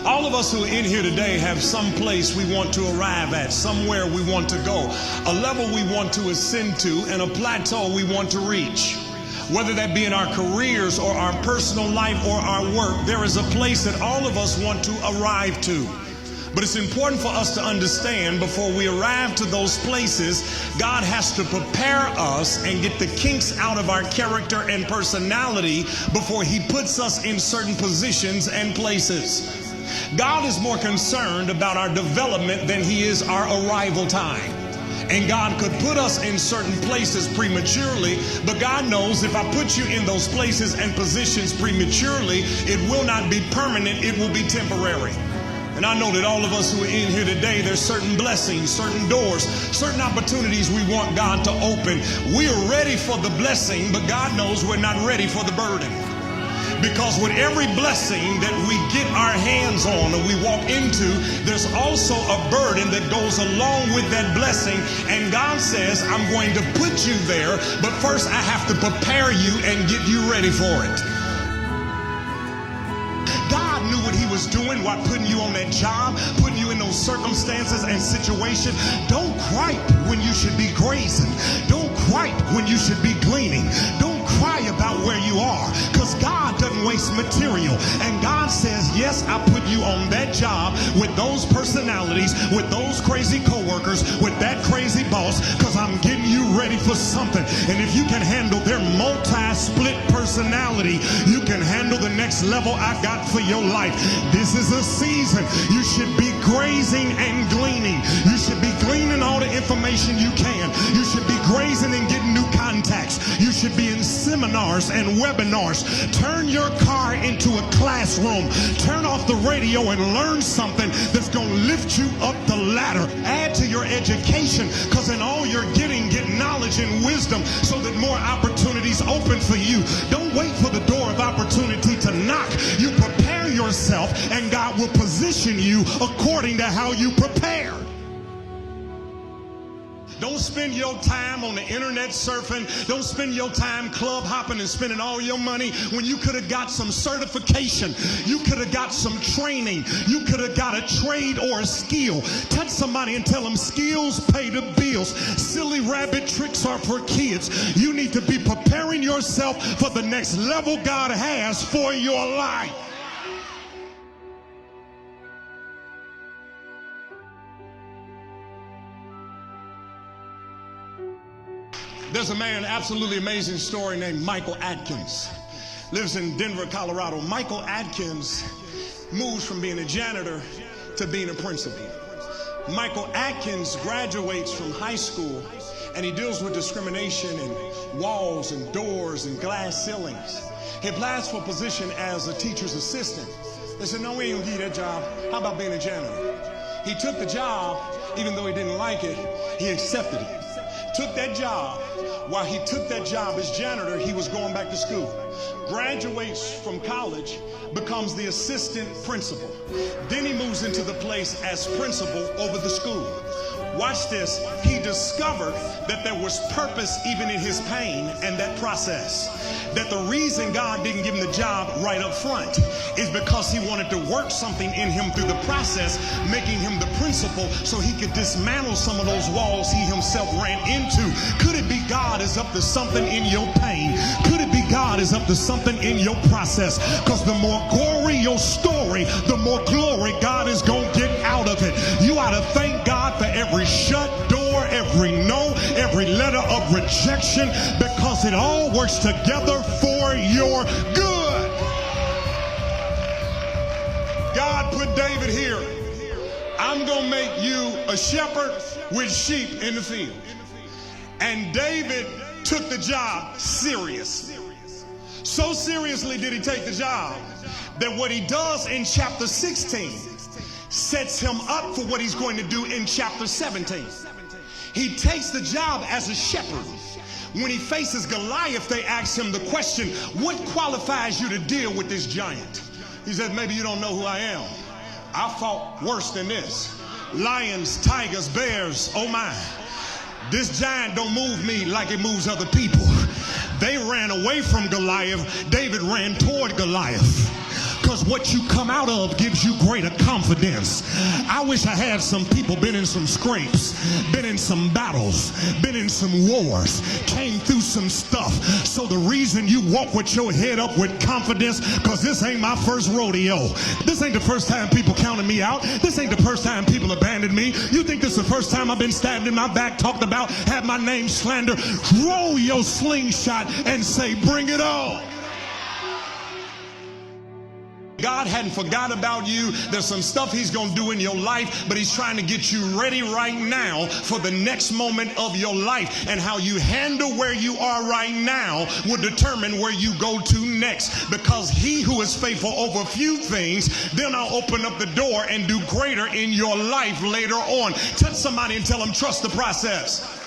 All of us who are in here today have some place we want to arrive at, somewhere we want to go, a level we want to ascend to, and a plateau we want to reach. Whether that be in our careers or our personal life or our work, there is a place that all of us want to arrive to. But it's important for us to understand before we arrive to those places, God has to prepare us and get the kinks out of our character and personality before He puts us in certain positions and places. God is more concerned about our development than He is our arrival time. And God could put us in certain places prematurely, but God knows if I put you in those places and positions prematurely, it will not be permanent, it will be temporary. And I know that all of us who are in here today, there's certain blessings, certain doors, certain opportunities we want God to open. We are ready for the blessing, but God knows we're not ready for the burden. Because with every blessing that we get our hands on or we walk into, there's also a burden that goes along with that blessing. And God says, I'm going to put you there, but first I have to prepare you and get you ready for it. God knew what He was doing while putting you on that job, putting you in those circumstances and situations. Don't gripe when you should be grazing. Don't gripe when you should be gleaning. Don't cry about where you are, because God doesn't waste material. And God says, yes, I put you on that job with those personalities, with those crazy coworkers, with that crazy boss, because I'm getting you ready for something. And if you can handle their multi-split personality, you can handle the next level I got for your life. This is a season you should be grazing and gleaning. You should be gleaning all the information you can. You should be grazing and getting new contacts. You should be in seminars and webinars. Turn your car into a classroom. Turn off the radio and learn something that's going to lift you up the ladder. Add to your education, because in all you're getting, get knowledge and wisdom so that more opportunities open for you. Don't wait for the door of opportunity to knock. You prepare yourself and God will position you according to how you prepare. Don't spend your time on the internet surfing. Don't spend your time club hopping and spending all your money when you could have got some certification. You could have got some training. You could have got a trade or a skill. Touch somebody and tell them skills pay the bills. Silly rabbit tricks are for kids. You need to be preparing yourself for the next level God has for your life. There's a man, absolutely amazing story, named Michael Atkins. Lives in Denver, Colorado. Michael Atkins moves from being a janitor to being a principal. Michael Atkins graduates from high school and he deals with discrimination and walls and doors and glass ceilings. He applies for a position as a teacher's assistant. They said, no, we ain't gonna give you that job. How about being a janitor? He took the job, even though he didn't like it, he accepted it. Took that job. While he took that job as janitor, he was going back to school. Graduates from college, becomes the assistant principal. Then he moves into the place as principal over the school. Watch this. He discovered that there was purpose even in his pain and that process. That the reason God didn't give him the job right up front is because he wanted to work something in him through the process, making him the principal so he could dismantle some of those walls he himself ran into. Could it be God is up to something in your pain? Could it be God is up to something in your process? Because the more gory your story, the more glory God is going to get out of it. You ought to thank God for every shut door, every no, every letter of rejection, because it all works together for your good. God put David here. I'm going to make you a shepherd with sheep in the field. And David took the job serious. So seriously did he take the job that what he does in chapter 16 sets him up for what he's going to do in chapter 17. He takes the job as a shepherd. When he faces Goliath, they ask him the question, what qualifies you to deal with this giant? He said, maybe you don't know who I am. I fought worse than this. Lions, tigers, bears, oh my. This giant don't move me like it moves other people. They ran away from Goliath. David ran toward Goliath. Because what you come out of gives you greater confidence. I wish I had some people been in some scrapes, been in some battles, been in some wars, came through some stuff. So the reason you walk with your head up with confidence, because this ain't my first rodeo. This ain't the first time people counted me out. This ain't the first time people abandoned me. You think this is the first time I've been stabbed in my back, talked about, had my name slandered? Roll your slingshot and say, bring it on. God hadn't forgot about you. There's some stuff he's going to do in your life, but he's trying to get you ready right now for the next moment of your life. And how you handle where you are right now will determine where you go to next. Because he who is faithful over few things, then I'll open up the door and do greater in your life later on. Touch somebody and tell them, trust the process.